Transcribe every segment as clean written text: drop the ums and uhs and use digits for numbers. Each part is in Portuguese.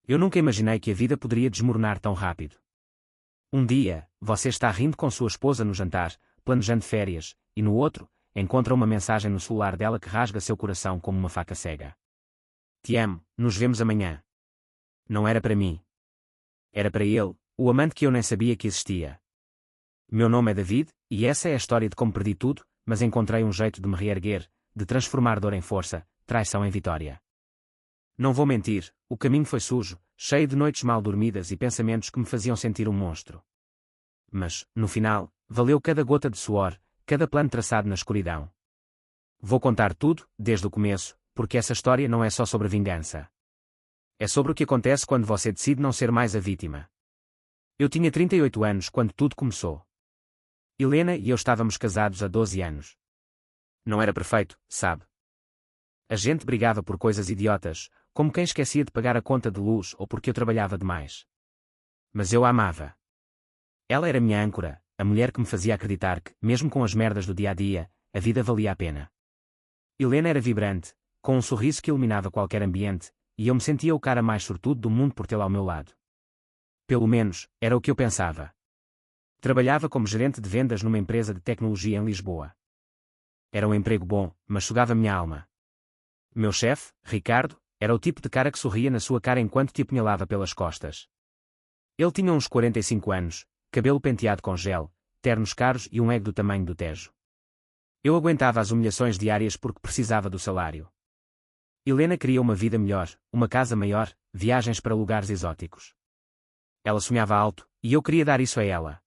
Eu nunca imaginei que a vida poderia desmoronar tão rápido. Um dia, você está rindo com sua esposa no jantar, planejando férias, e no outro, encontra uma mensagem no celular dela que rasga seu coração como uma faca cega. Te amo, nos vemos amanhã. Não era para mim. Era para ele, o amante que eu nem sabia que existia. Meu nome é David, e essa é a história de como perdi tudo, mas encontrei um jeito de me reerguer, de transformar dor em força, traição em vitória. Não vou mentir, o caminho foi sujo, cheio de noites mal dormidas e pensamentos que me faziam sentir um monstro. Mas, no final, valeu cada gota de suor, cada plano traçado na escuridão. Vou contar tudo, desde o começo, porque essa história não é só sobre vingança. É sobre o que acontece quando você decide não ser mais a vítima. Eu tinha 38 anos quando tudo começou. Helena e eu estávamos casados há 12 anos. Não era perfeito, sabe? A gente brigava por coisas idiotas, como quem esquecia de pagar a conta de luz ou porque eu trabalhava demais. Mas eu a amava. Ela era minha âncora, a mulher que me fazia acreditar que, mesmo com as merdas do dia-a-dia, a vida valia a pena. Helena era vibrante, com um sorriso que iluminava qualquer ambiente, e eu me sentia o cara mais sortudo do mundo por tê-la ao meu lado. Pelo menos, era o que eu pensava. Trabalhava como gerente de vendas numa empresa de tecnologia em Lisboa. Era um emprego bom, mas sugava minha alma. Meu chefe, Ricardo, era o tipo de cara que sorria na sua cara enquanto te apunhalava pelas costas. Ele tinha uns 45 anos, cabelo penteado com gel, ternos caros e um ego do tamanho do Tejo. Eu aguentava as humilhações diárias porque precisava do salário. Helena queria uma vida melhor, uma casa maior, viagens para lugares exóticos. Ela sonhava alto, e eu queria dar isso a ela.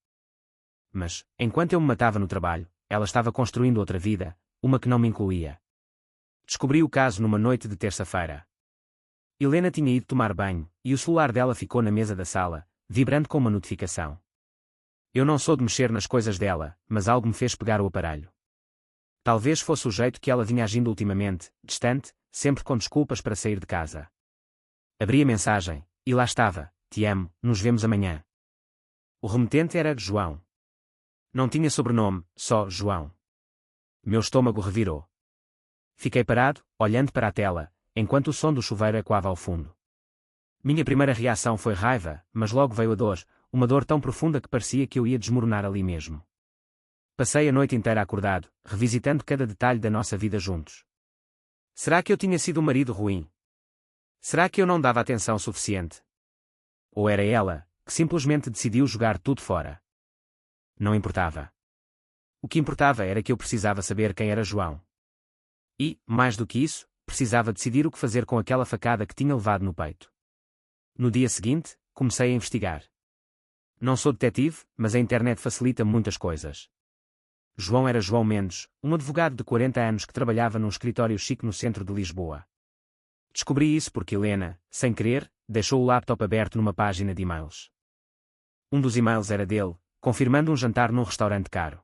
Mas, enquanto eu me matava no trabalho, ela estava construindo outra vida, uma que não me incluía. Descobri o caso numa noite de terça-feira. Helena tinha ido tomar banho, e o celular dela ficou na mesa da sala, vibrando com uma notificação. Eu não sou de mexer nas coisas dela, mas algo me fez pegar o aparelho. Talvez fosse o jeito que ela vinha agindo ultimamente, distante, sempre com desculpas para sair de casa. Abri a mensagem, e lá estava: te amo, nos vemos amanhã. O remetente era João. Não tinha sobrenome, só João. Meu estômago revirou. Fiquei parado, olhando para a tela, enquanto o som do chuveiro ecoava ao fundo. Minha primeira reação foi raiva, mas logo veio a dor, uma dor tão profunda que parecia que eu ia desmoronar ali mesmo. Passei a noite inteira acordado, revisitando cada detalhe da nossa vida juntos. Será que eu tinha sido um marido ruim? Será que eu não dava atenção suficiente? Ou era ela, que simplesmente decidiu jogar tudo fora? Não importava. O que importava era que eu precisava saber quem era João. E, mais do que isso, precisava decidir o que fazer com aquela facada que tinha levado no peito. No dia seguinte, comecei a investigar. Não sou detetive, mas a internet facilita muitas coisas. João era João Mendes, um advogado de 40 anos que trabalhava num escritório chique no centro de Lisboa. Descobri isso porque Helena, sem querer, deixou o laptop aberto numa página de e-mails. Um dos e-mails era dele, confirmando um jantar num restaurante caro.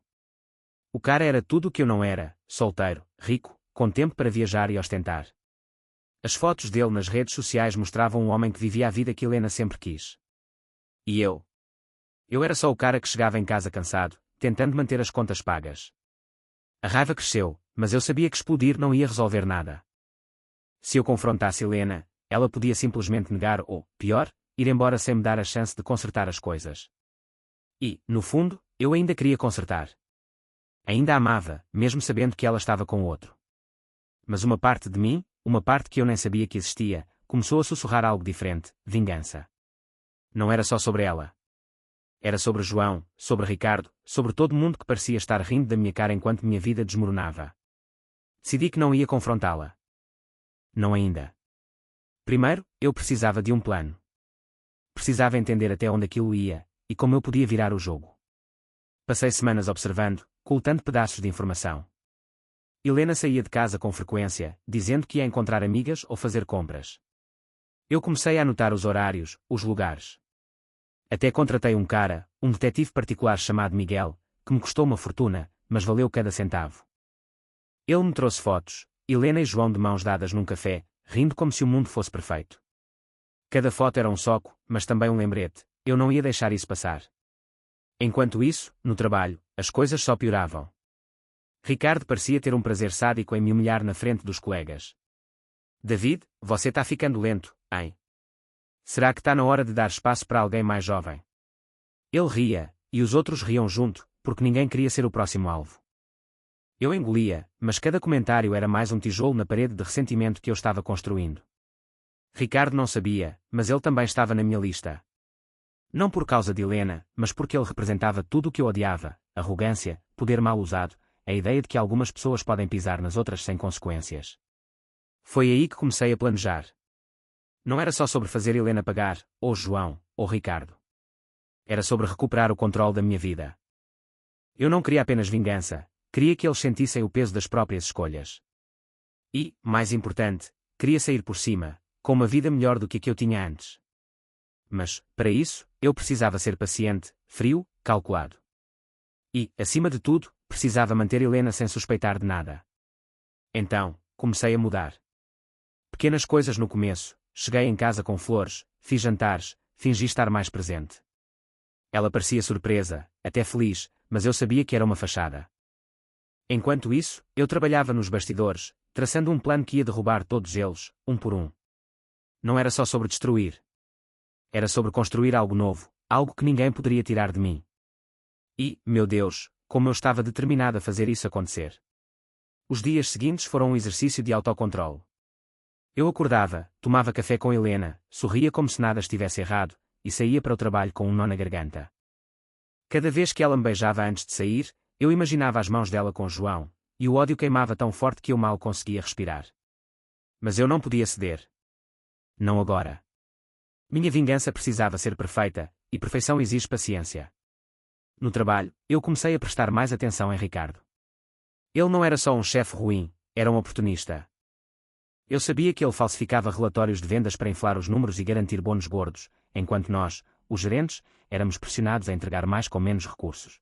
O cara era tudo o que eu não era, solteiro, rico, com tempo para viajar e ostentar. As fotos dele nas redes sociais mostravam um homem que vivia a vida que Helena sempre quis. E eu? Eu era só o cara que chegava em casa cansado, tentando manter as contas pagas. A raiva cresceu, mas eu sabia que explodir não ia resolver nada. Se eu confrontasse Helena, ela podia simplesmente negar ou, pior, ir embora sem me dar a chance de consertar as coisas. E, no fundo, eu ainda queria consertar. Ainda a amava, mesmo sabendo que ela estava com outro. Mas uma parte de mim, uma parte que eu nem sabia que existia, começou a sussurrar algo diferente: vingança. Não era só sobre ela. Era sobre João, sobre Ricardo, sobre todo mundo que parecia estar rindo da minha cara enquanto minha vida desmoronava. Decidi que não ia confrontá-la. Não ainda. Primeiro, eu precisava de um plano. Precisava entender até onde aquilo ia, e como eu podia virar o jogo. Passei semanas observando, coletando pedaços de informação. Helena saía de casa com frequência, dizendo que ia encontrar amigas ou fazer compras. Eu comecei a anotar os horários, os lugares. Até contratei um cara, um detetive particular chamado Miguel, que me custou uma fortuna, mas valeu cada centavo. Ele me trouxe fotos, Helena e João de mãos dadas num café, rindo como se o mundo fosse perfeito. Cada foto era um soco, mas também um lembrete: eu não ia deixar isso passar. Enquanto isso, no trabalho, as coisas só pioravam. Ricardo parecia ter um prazer sádico em me humilhar na frente dos colegas. David, você tá ficando lento, hein? Será que está na hora de dar espaço para alguém mais jovem? Ele ria, e os outros riam junto, porque ninguém queria ser o próximo alvo. Eu engolia, mas cada comentário era mais um tijolo na parede de ressentimento que eu estava construindo. Ricardo não sabia, mas ele também estava na minha lista. Não por causa de Helena, mas porque ele representava tudo o que eu odiava: arrogância, poder mal usado, a ideia de que algumas pessoas podem pisar nas outras sem consequências. Foi aí que comecei a planejar. Não era só sobre fazer Helena pagar, ou João, ou Ricardo. Era sobre recuperar o controle da minha vida. Eu não queria apenas vingança, queria que eles sentissem o peso das próprias escolhas. E, mais importante, queria sair por cima, com uma vida melhor do que a que eu tinha antes. Mas, para isso, eu precisava ser paciente, frio, calculado. E, acima de tudo, precisava manter Helena sem suspeitar de nada. Então, comecei a mudar. Pequenas coisas no começo: cheguei em casa com flores, fiz jantares, fingi estar mais presente. Ela parecia surpresa, até feliz, mas eu sabia que era uma fachada. Enquanto isso, eu trabalhava nos bastidores, traçando um plano que ia derrubar todos eles, um por um. Não era só sobre destruir. Era sobre construir algo novo, algo que ninguém poderia tirar de mim. E, meu Deus, como eu estava determinado a fazer isso acontecer. Os dias seguintes foram um exercício de autocontrole. Eu acordava, tomava café com Helena, sorria como se nada estivesse errado, e saía para o trabalho com um nó na garganta. Cada vez que ela me beijava antes de sair, eu imaginava as mãos dela com João, e o ódio queimava tão forte que eu mal conseguia respirar. Mas eu não podia ceder. Não agora. Minha vingança precisava ser perfeita, e perfeição exige paciência. No trabalho, eu comecei a prestar mais atenção em Ricardo. Ele não era só um chefe ruim, era um oportunista. Eu sabia que ele falsificava relatórios de vendas para inflar os números e garantir bônus gordos, enquanto nós, os gerentes, éramos pressionados a entregar mais com menos recursos.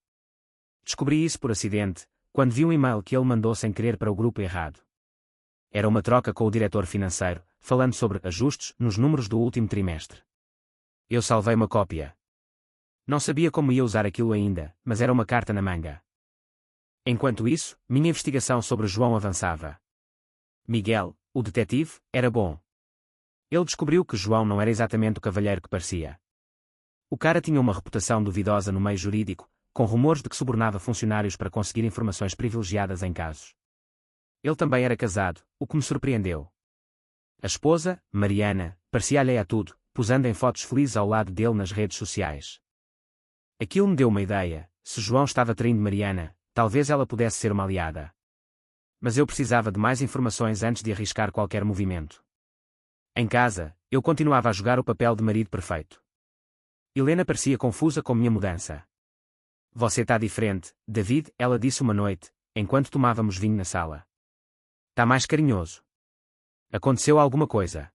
Descobri isso por acidente, quando vi um e-mail que ele mandou sem querer para o grupo errado. Era uma troca com o diretor financeiro, falando sobre ajustes nos números do último trimestre. Eu salvei uma cópia. Não sabia como ia usar aquilo ainda, mas era uma carta na manga. Enquanto isso, minha investigação sobre João avançava. Miguel, o detetive, era bom. Ele descobriu que João não era exatamente o cavalheiro que parecia. O cara tinha uma reputação duvidosa no meio jurídico, com rumores de que subornava funcionários para conseguir informações privilegiadas em casos. Ele também era casado, o que me surpreendeu. A esposa, Mariana, parecia alheia a tudo, posando em fotos felizes ao lado dele nas redes sociais. Aquilo me deu uma ideia: se João estava traindo Mariana, talvez ela pudesse ser uma aliada. Mas eu precisava de mais informações antes de arriscar qualquer movimento. Em casa, eu continuava a jogar o papel de marido perfeito. Helena parecia confusa com minha mudança. Você está diferente, David, ela disse uma noite, enquanto tomávamos vinho na sala. Tá mais carinhoso. Aconteceu alguma coisa?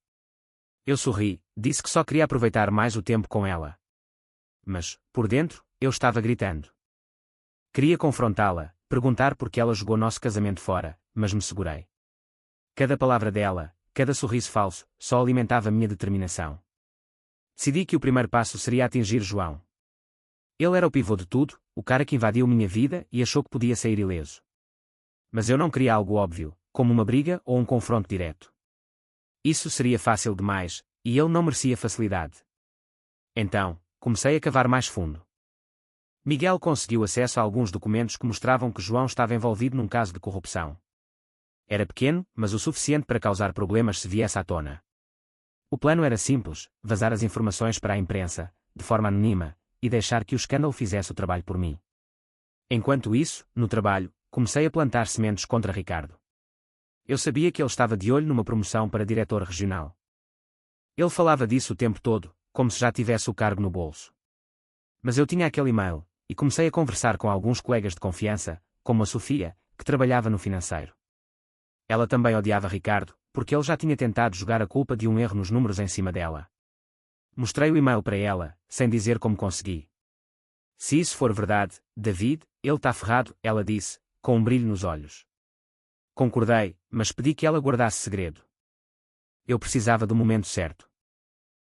Eu sorri, disse que só queria aproveitar mais o tempo com ela. Mas, por dentro, eu estava gritando. Queria confrontá-la, perguntar por que ela jogou nosso casamento fora, mas me segurei. Cada palavra dela, cada sorriso falso, só alimentava minha determinação. Decidi que o primeiro passo seria atingir João. Ele era o pivô de tudo, o cara que invadiu minha vida e achou que podia sair ileso. Mas eu não queria algo óbvio, como uma briga ou um confronto direto. Isso seria fácil demais, e ele não merecia facilidade. Então, comecei a cavar mais fundo. Miguel conseguiu acesso a alguns documentos que mostravam que João estava envolvido num caso de corrupção. Era pequeno, mas o suficiente para causar problemas se viesse à tona. O plano era simples: vazar as informações para a imprensa, de forma anônima, e deixar que o escândalo fizesse o trabalho por mim. Enquanto isso, no trabalho, comecei a plantar sementes contra Ricardo. Eu sabia que ele estava de olho numa promoção para diretor regional. Ele falava disso o tempo todo, como se já tivesse o cargo no bolso. Mas eu tinha aquele e-mail, e comecei a conversar com alguns colegas de confiança, como a Sofia, que trabalhava no financeiro. Ela também odiava Ricardo, porque ele já tinha tentado jogar a culpa de um erro nos números em cima dela. Mostrei o e-mail para ela, sem dizer como consegui. Se isso for verdade, David, ele está ferrado, ela disse, com um brilho nos olhos. Concordei, mas pedi que ela guardasse segredo. Eu precisava do momento certo.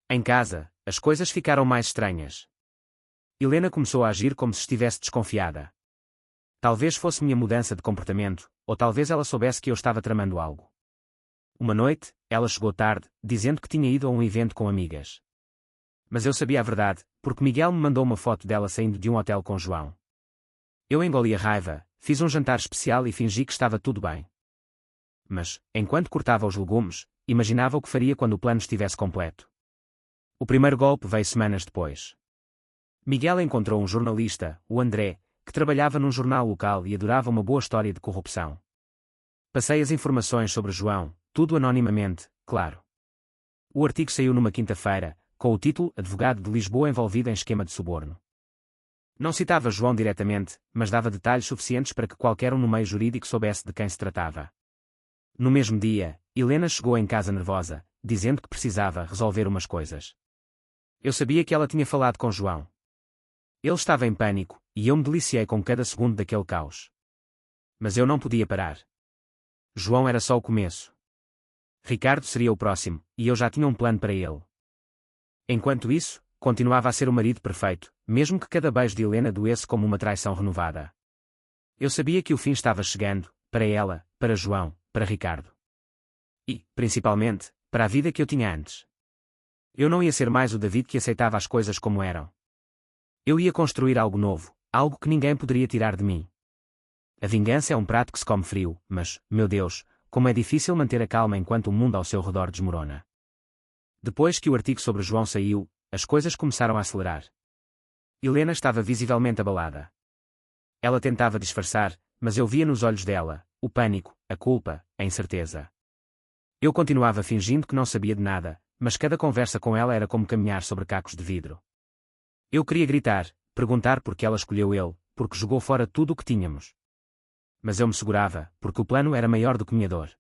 Em casa, as coisas ficaram mais estranhas. Helena começou a agir como se estivesse desconfiada. Talvez fosse minha mudança de comportamento, ou talvez ela soubesse que eu estava tramando algo. Uma noite, ela chegou tarde, dizendo que tinha ido a um evento com amigas. Mas eu sabia a verdade, porque Miguel me mandou uma foto dela saindo de um hotel com João. Eu engoli a raiva, fiz um jantar especial e fingi que estava tudo bem. Mas, enquanto cortava os legumes, imaginava o que faria quando o plano estivesse completo. O primeiro golpe veio semanas depois. Miguel encontrou um jornalista, o André, que trabalhava num jornal local e adorava uma boa história de corrupção. Passei as informações sobre João, tudo anonimamente, claro. O artigo saiu numa quinta-feira, com o título Advogado de Lisboa envolvido em esquema de suborno. Não citava João diretamente, mas dava detalhes suficientes para que qualquer um no meio jurídico soubesse de quem se tratava. No mesmo dia, Helena chegou em casa nervosa, dizendo que precisava resolver umas coisas. Eu sabia que ela tinha falado com João. Ele estava em pânico, e eu me deliciei com cada segundo daquele caos. Mas eu não podia parar. João era só o começo. Ricardo seria o próximo, e eu já tinha um plano para ele. Enquanto isso, continuava a ser o marido perfeito, mesmo que cada beijo de Helena doesse como uma traição renovada. Eu sabia que o fim estava chegando, para ela, para João, para Ricardo. E, principalmente, para a vida que eu tinha antes. Eu não ia ser mais o David que aceitava as coisas como eram. Eu ia construir algo novo, algo que ninguém poderia tirar de mim. A vingança é um prato que se come frio, mas, meu Deus, como é difícil manter a calma enquanto o mundo ao seu redor desmorona. Depois que o artigo sobre João saiu, as coisas começaram a acelerar. Helena estava visivelmente abalada. Ela tentava disfarçar, mas eu via nos olhos dela o pânico, a culpa, a incerteza. Eu continuava fingindo que não sabia de nada, mas cada conversa com ela era como caminhar sobre cacos de vidro. Eu queria gritar, perguntar por que ela escolheu ele, porque jogou fora tudo o que tínhamos. Mas eu me segurava, porque o plano era maior do que minha dor.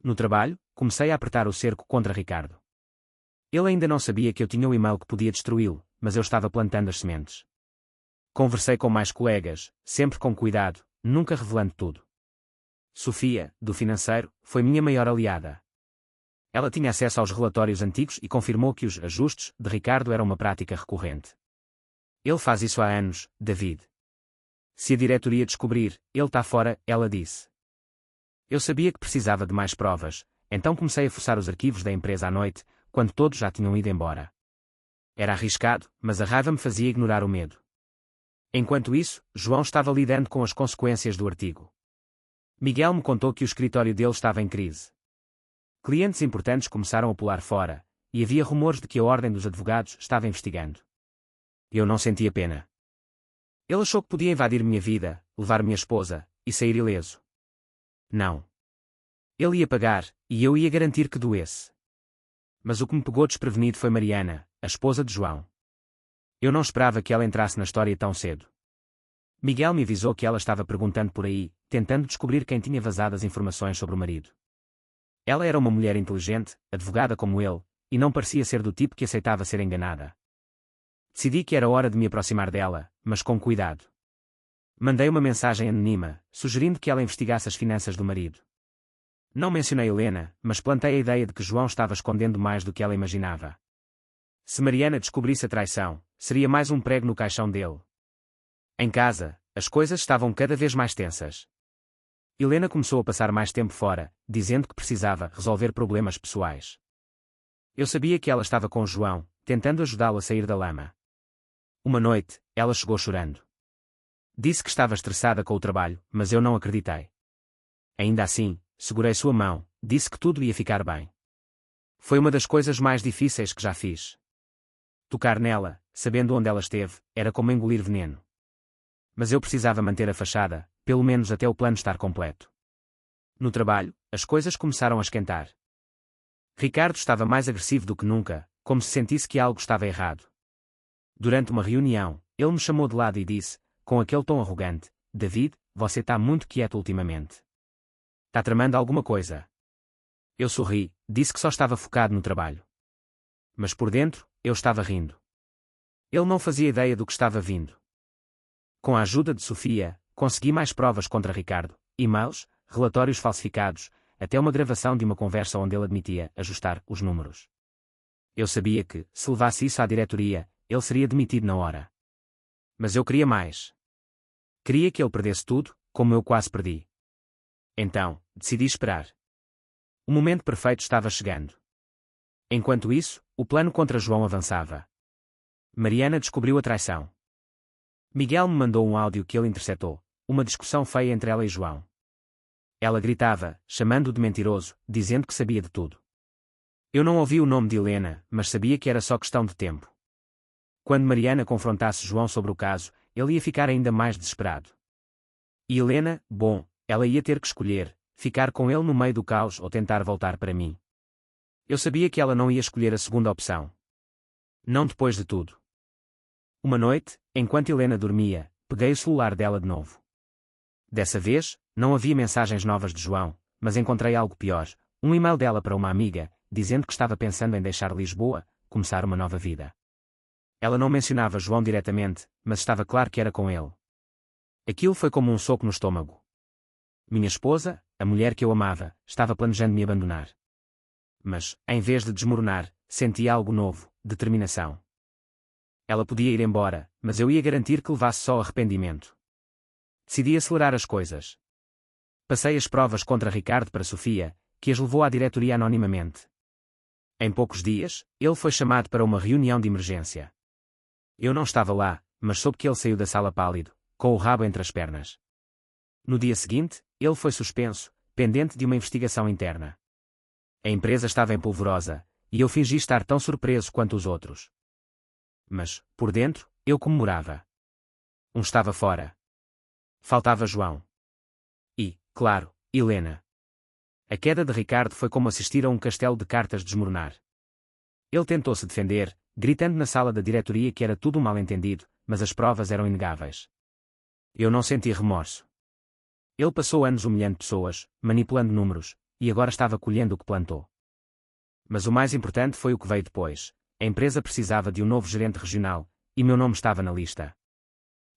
No trabalho, comecei a apertar o cerco contra Ricardo. Ele ainda não sabia que eu tinha o e-mail que podia destruí-lo, mas eu estava plantando as sementes. Conversei com mais colegas, sempre com cuidado, nunca revelando tudo. Sofia, do financeiro, foi minha maior aliada. Ela tinha acesso aos relatórios antigos e confirmou que os ajustes de Ricardo eram uma prática recorrente. Ele faz isso há anos, David. Se a diretoria descobrir, ele está fora, ela disse. Eu sabia que precisava de mais provas, então comecei a fuçar os arquivos da empresa à noite, quando todos já tinham ido embora. Era arriscado, mas a raiva me fazia ignorar o medo. Enquanto isso, João estava lidando com as consequências do artigo. Miguel me contou que o escritório dele estava em crise. Clientes importantes começaram a pular fora, e havia rumores de que a Ordem dos Advogados estava investigando. Eu não sentia pena. Ele achou que podia invadir minha vida, levar minha esposa, e sair ileso. Não. Ele ia pagar, e eu ia garantir que doesse. Mas o que me pegou desprevenido foi Mariana, a esposa de João. Eu não esperava que ela entrasse na história tão cedo. Miguel me avisou que ela estava perguntando por aí, tentando descobrir quem tinha vazado as informações sobre o marido. Ela era uma mulher inteligente, advogada como ele, e não parecia ser do tipo que aceitava ser enganada. Decidi que era hora de me aproximar dela, mas com cuidado. Mandei uma mensagem anônima, sugerindo que ela investigasse as finanças do marido. Não mencionei Helena, mas plantei a ideia de que João estava escondendo mais do que ela imaginava. Se Mariana descobrisse a traição, seria mais um prego no caixão dele. Em casa, as coisas estavam cada vez mais tensas. Helena começou a passar mais tempo fora, dizendo que precisava resolver problemas pessoais. Eu sabia que ela estava com João, tentando ajudá-lo a sair da lama. Uma noite, ela chegou chorando. Disse que estava estressada com o trabalho, mas eu não acreditei. Ainda assim, segurei sua mão, disse que tudo ia ficar bem. Foi uma das coisas mais difíceis que já fiz. Tocar nela, sabendo onde ela esteve, era como engolir veneno. Mas eu precisava manter a fachada, pelo menos até o plano estar completo. No trabalho, as coisas começaram a esquentar. Ricardo estava mais agressivo do que nunca, como se sentisse que algo estava errado. Durante uma reunião, ele me chamou de lado e disse, com aquele tom arrogante, David, você está muito quieto ultimamente. Está tramando alguma coisa? Eu sorri, disse que só estava focado no trabalho. Mas por dentro, eu estava rindo. Ele não fazia ideia do que estava vindo. Com a ajuda de Sofia, consegui mais provas contra Ricardo, e-mails, relatórios falsificados, até uma gravação de uma conversa onde ele admitia ajustar os números. Eu sabia que, se levasse isso à diretoria, ele seria demitido na hora. Mas eu queria mais. Queria que ele perdesse tudo, como eu quase perdi. Então, decidi esperar. O momento perfeito estava chegando. Enquanto isso, o plano contra João avançava. Mariana descobriu a traição. Miguel me mandou um áudio que ele interceptou, uma discussão feia entre ela e João. Ela gritava, chamando-o de mentiroso, dizendo que sabia de tudo. Eu não ouvi o nome de Helena, mas sabia que era só questão de tempo. Quando Mariana confrontasse João sobre o caso, ele ia ficar ainda mais desesperado. E Helena, bom, ela ia ter que escolher, ficar com ele no meio do caos ou tentar voltar para mim. Eu sabia que ela não ia escolher a segunda opção. Não depois de tudo. Uma noite, enquanto Helena dormia, peguei o celular dela de novo. Dessa vez, não havia mensagens novas de João, mas encontrei algo pior, um e-mail dela para uma amiga, dizendo que estava pensando em deixar Lisboa, começar uma nova vida. Ela não mencionava João diretamente, mas estava claro que era com ele. Aquilo foi como um soco no estômago. Minha esposa, a mulher que eu amava, estava planejando me abandonar. Mas, em vez de desmoronar, senti algo novo, determinação. Ela podia ir embora, mas eu ia garantir que levasse só arrependimento. Decidi acelerar as coisas. Passei as provas contra Ricardo para Sofia, que as levou à diretoria anonimamente. Em poucos dias, ele foi chamado para uma reunião de emergência. Eu não estava lá, mas soube que ele saiu da sala pálido, com o rabo entre as pernas. No dia seguinte, ele foi suspenso, pendente de uma investigação interna. A empresa estava em polvorosa, e eu fingi estar tão surpreso quanto os outros. Mas, por dentro, eu comemorava. Um estava fora. Faltava João. E, claro, Helena. A queda de Ricardo foi como assistir a um castelo de cartas desmoronar. Ele tentou se defender, gritando na sala da diretoria que era tudo um mal-entendido, mas as provas eram inegáveis. Eu não senti remorso. Ele passou anos humilhando pessoas, manipulando números, e agora estava colhendo o que plantou. Mas o mais importante foi o que veio depois. A empresa precisava de um novo gerente regional, e meu nome estava na lista.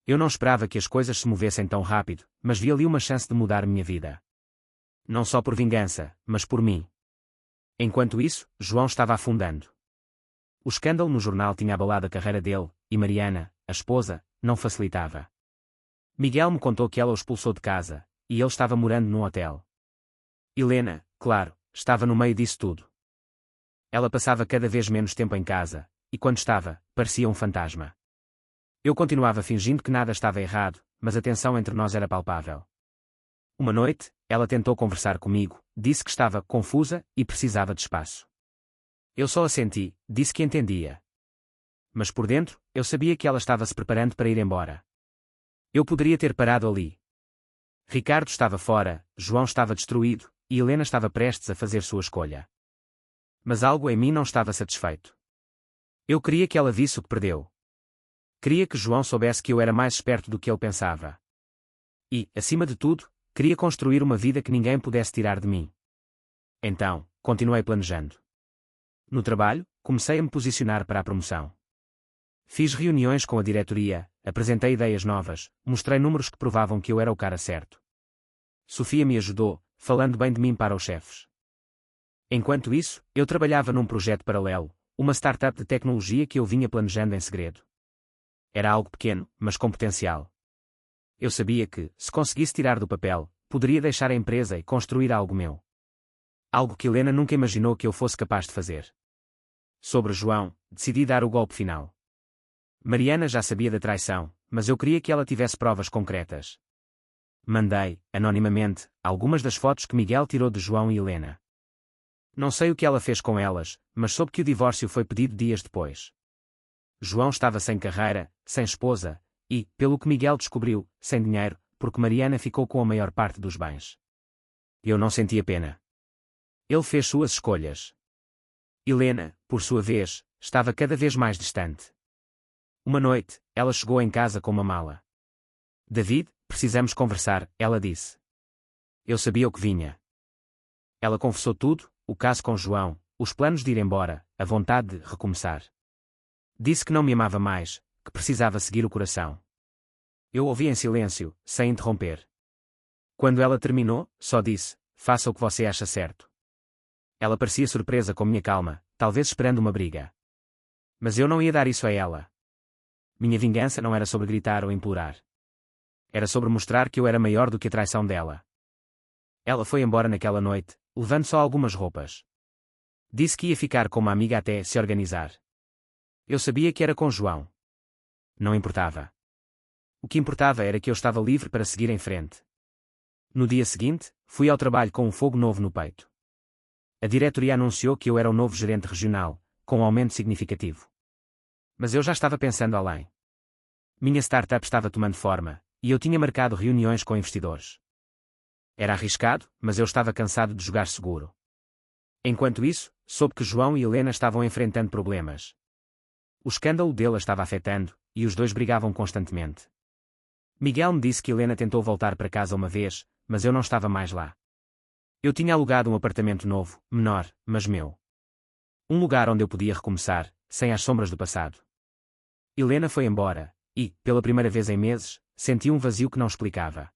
Eu não esperava que as coisas se movessem tão rápido, mas vi ali uma chance de mudar minha vida. Não só por vingança, mas por mim. Enquanto isso, João estava afundando. O escândalo no jornal tinha abalado a carreira dele, e Mariana, a esposa, não facilitava. Miguel me contou que ela o expulsou de casa, e ele estava morando num hotel. Helena, claro, estava no meio disso tudo. Ela passava cada vez menos tempo em casa, e quando estava, parecia um fantasma. Eu continuava fingindo que nada estava errado, mas a tensão entre nós era palpável. Uma noite, ela tentou conversar comigo, disse que estava confusa e precisava de espaço. Eu só assenti, disse que entendia. Mas por dentro, eu sabia que ela estava se preparando para ir embora. Eu poderia ter parado ali. Ricardo estava fora, João estava destruído, e Helena estava prestes a fazer sua escolha. Mas algo em mim não estava satisfeito. Eu queria que ela visse o que perdeu. Queria que João soubesse que eu era mais esperto do que ele pensava. E, acima de tudo, queria construir uma vida que ninguém pudesse tirar de mim. Então, continuei planejando. No trabalho, comecei a me posicionar para a promoção. Fiz reuniões com a diretoria, apresentei ideias novas, mostrei números que provavam que eu era o cara certo. Sofia me ajudou, falando bem de mim para os chefes. Enquanto isso, eu trabalhava num projeto paralelo, uma startup de tecnologia que eu vinha planejando em segredo. Era algo pequeno, mas com potencial. Eu sabia que, se conseguisse tirar do papel, poderia deixar a empresa e construir algo meu. Algo que Helena nunca imaginou que eu fosse capaz de fazer. Sobre João, decidi dar o golpe final. Mariana já sabia da traição, mas eu queria que ela tivesse provas concretas. Mandei, anonimamente, algumas das fotos que Miguel tirou de João e Helena. Não sei o que ela fez com elas, mas soube que o divórcio foi pedido dias depois. João estava sem carreira, sem esposa, e, pelo que Miguel descobriu, sem dinheiro, porque Mariana ficou com a maior parte dos bens. Eu não sentia pena. Ele fez suas escolhas. Helena, por sua vez, estava cada vez mais distante. Uma noite, ela chegou em casa com uma mala. David, precisamos conversar, ela disse. Eu sabia o que vinha. Ela confessou tudo, o caso com João, os planos de ir embora, a vontade de recomeçar. Disse que não me amava mais, que precisava seguir o coração. Eu ouvi em silêncio, sem interromper. Quando ela terminou, só disse, faça o que você acha certo. Ela parecia surpresa com minha calma, talvez esperando uma briga. Mas eu não ia dar isso a ela. Minha vingança não era sobre gritar ou implorar. Era sobre mostrar que eu era maior do que a traição dela. Ela foi embora naquela noite, levando só algumas roupas. Disse que ia ficar com uma amiga até se organizar. Eu sabia que era com João. Não importava. O que importava era que eu estava livre para seguir em frente. No dia seguinte, fui ao trabalho com um fogo novo no peito. A diretoria anunciou que eu era o novo gerente regional, com um aumento significativo. Mas eu já estava pensando além. Minha startup estava tomando forma, e eu tinha marcado reuniões com investidores. Era arriscado, mas eu estava cansado de jogar seguro. Enquanto isso, soube que João e Helena estavam enfrentando problemas. O escândalo dele estava afetando, e os dois brigavam constantemente. Miguel me disse que Helena tentou voltar para casa uma vez, mas eu não estava mais lá. Eu tinha alugado um apartamento novo, menor, mas meu. Um lugar onde eu podia recomeçar, sem as sombras do passado. Helena foi embora, e, pela primeira vez em meses, senti um vazio que não explicava.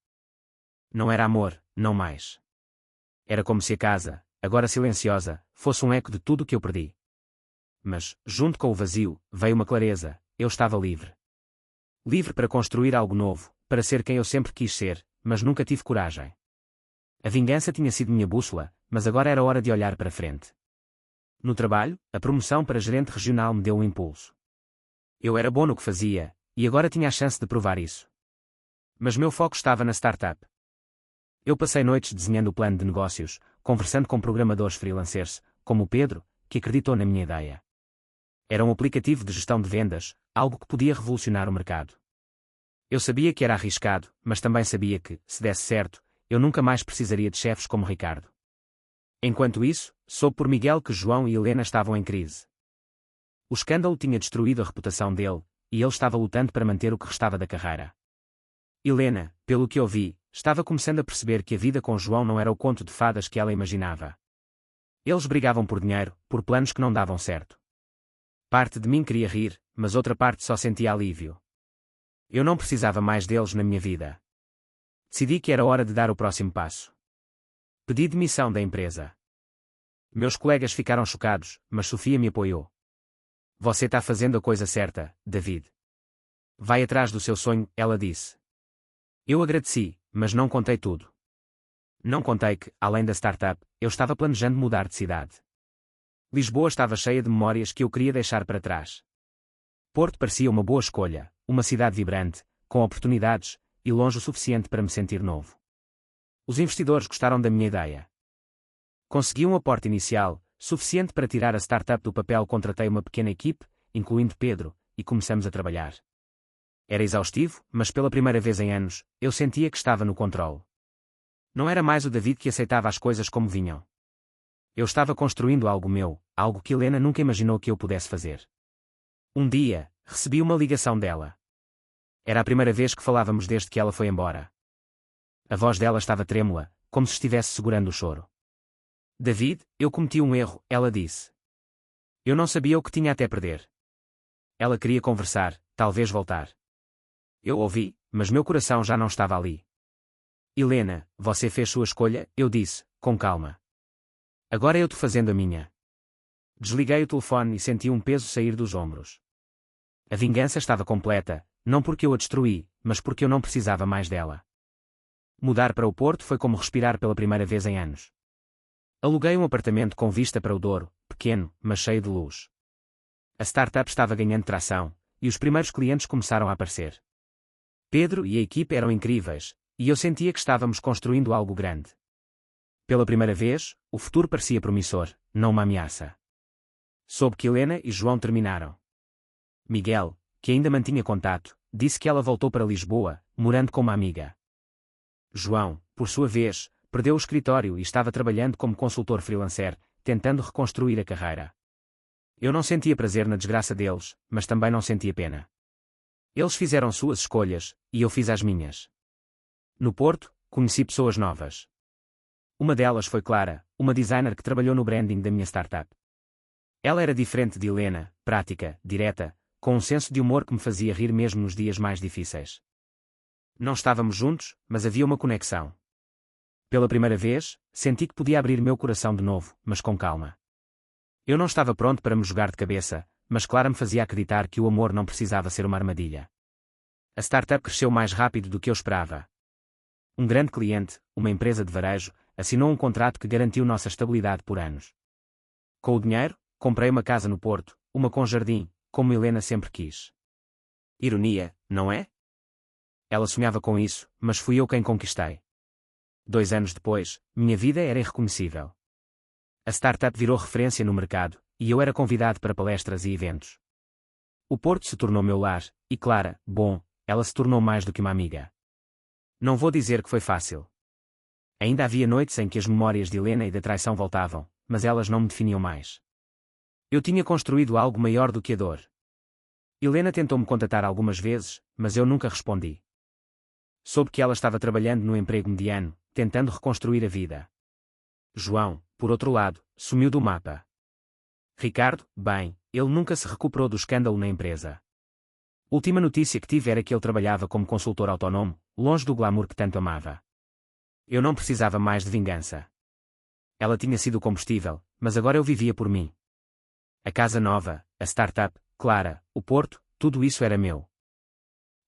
Não era amor, não mais. Era como se a casa, agora silenciosa, fosse um eco de tudo que eu perdi. Mas, junto com o vazio, veio uma clareza: eu estava livre. Livre para construir algo novo, para ser quem eu sempre quis ser, mas nunca tive coragem. A vingança tinha sido minha bússola, mas agora era hora de olhar para frente. No trabalho, a promoção para gerente regional me deu um impulso. Eu era bom no que fazia, e agora tinha a chance de provar isso. Mas meu foco estava na startup. Eu passei noites desenhando o plano de negócios, conversando com programadores freelancers, como o Pedro, que acreditou na minha ideia. Era um aplicativo de gestão de vendas, algo que podia revolucionar o mercado. Eu sabia que era arriscado, mas também sabia que, se desse certo, eu nunca mais precisaria de chefes como Ricardo. Enquanto isso, soube por Miguel que João e Helena estavam em crise. O escândalo tinha destruído a reputação dele, e ele estava lutando para manter o que restava da carreira. Helena, pelo que ouvi, estava começando a perceber que a vida com João não era o conto de fadas que ela imaginava. Eles brigavam por dinheiro, por planos que não davam certo. Parte de mim queria rir, mas outra parte só sentia alívio. Eu não precisava mais deles na minha vida. Decidi que era hora de dar o próximo passo. Pedi demissão da empresa. Meus colegas ficaram chocados, mas Sofia me apoiou. Você está fazendo a coisa certa, David. Vai atrás do seu sonho, ela disse. Eu agradeci, mas não contei tudo. Não contei que, além da startup, eu estava planejando mudar de cidade. Lisboa estava cheia de memórias que eu queria deixar para trás. Porto parecia uma boa escolha, uma cidade vibrante, com oportunidades, e longe o suficiente para me sentir novo. Os investidores gostaram da minha ideia. Consegui um aporte inicial, suficiente para tirar a startup do papel. Contratei uma pequena equipe, incluindo Pedro, e começamos a trabalhar. Era exaustivo, mas pela primeira vez em anos, eu sentia que estava no controle. Não era mais o David que aceitava as coisas como vinham. Eu estava construindo algo meu, algo que Helena nunca imaginou que eu pudesse fazer. Um dia, recebi uma ligação dela. Era a primeira vez que falávamos desde que ela foi embora. A voz dela estava trêmula, como se estivesse segurando o choro. David, eu cometi um erro, ela disse. Eu não sabia o que tinha até perder. Ela queria conversar, talvez voltar. Eu ouvi, mas meu coração já não estava ali. Helena, você fez sua escolha, eu disse, com calma. Agora eu estou fazendo a minha. Desliguei o telefone e senti um peso sair dos ombros. A vingança estava completa, não porque eu a destruí, mas porque eu não precisava mais dela. Mudar para o Porto foi como respirar pela primeira vez em anos. Aluguei um apartamento com vista para o Douro, pequeno, mas cheio de luz. A startup estava ganhando tração, e os primeiros clientes começaram a aparecer. Pedro e a equipe eram incríveis, e eu sentia que estávamos construindo algo grande. Pela primeira vez, o futuro parecia promissor, não uma ameaça. Soube que Helena e João terminaram. Miguel, que ainda mantinha contato, disse que ela voltou para Lisboa, morando com uma amiga. João, por sua vez, perdeu o escritório e estava trabalhando como consultor freelancer, tentando reconstruir a carreira. Eu não sentia prazer na desgraça deles, mas também não sentia pena. Eles fizeram suas escolhas, e eu fiz as minhas. No Porto, conheci pessoas novas. Uma delas foi Clara, uma designer que trabalhou no branding da minha startup. Ela era diferente de Helena, prática, direta, com um senso de humor que me fazia rir mesmo nos dias mais difíceis. Não estávamos juntos, mas havia uma conexão. Pela primeira vez, senti que podia abrir meu coração de novo, mas com calma. Eu não estava pronto para me jogar de cabeça, mas Clara me fazia acreditar que o amor não precisava ser uma armadilha. A startup cresceu mais rápido do que eu esperava. Um grande cliente, uma empresa de varejo, assinou um contrato que garantiu nossa estabilidade por anos. Com o dinheiro, comprei uma casa no Porto, uma com jardim, como Helena sempre quis. Ironia, não é? Ela sonhava com isso, mas fui eu quem conquistei. 2 anos depois, minha vida era irreconhecível. A startup virou referência no mercado, e eu era convidado para palestras e eventos. O Porto se tornou meu lar, e Clara, bom, ela se tornou mais do que uma amiga. Não vou dizer que foi fácil. Ainda havia noites em que as memórias de Helena e da traição voltavam, mas elas não me definiam mais. Eu tinha construído algo maior do que a dor. Helena tentou-me contatar algumas vezes, mas eu nunca respondi. Soube que ela estava trabalhando no emprego mediano, tentando reconstruir a vida. João, por outro lado, sumiu do mapa. Ricardo, bem, ele nunca se recuperou do escândalo na empresa. Última notícia que tive era que ele trabalhava como consultor autónomo, longe do glamour que tanto amava. Eu não precisava mais de vingança. Ela tinha sido o combustível, mas agora eu vivia por mim. A casa nova, a startup, Clara, o Porto, tudo isso era meu.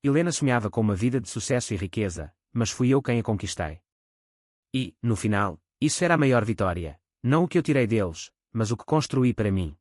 Helena sonhava com uma vida de sucesso e riqueza, mas fui eu quem a conquistei. E, no final, isso era a maior vitória, não o que eu tirei deles, mas o que construí para mim.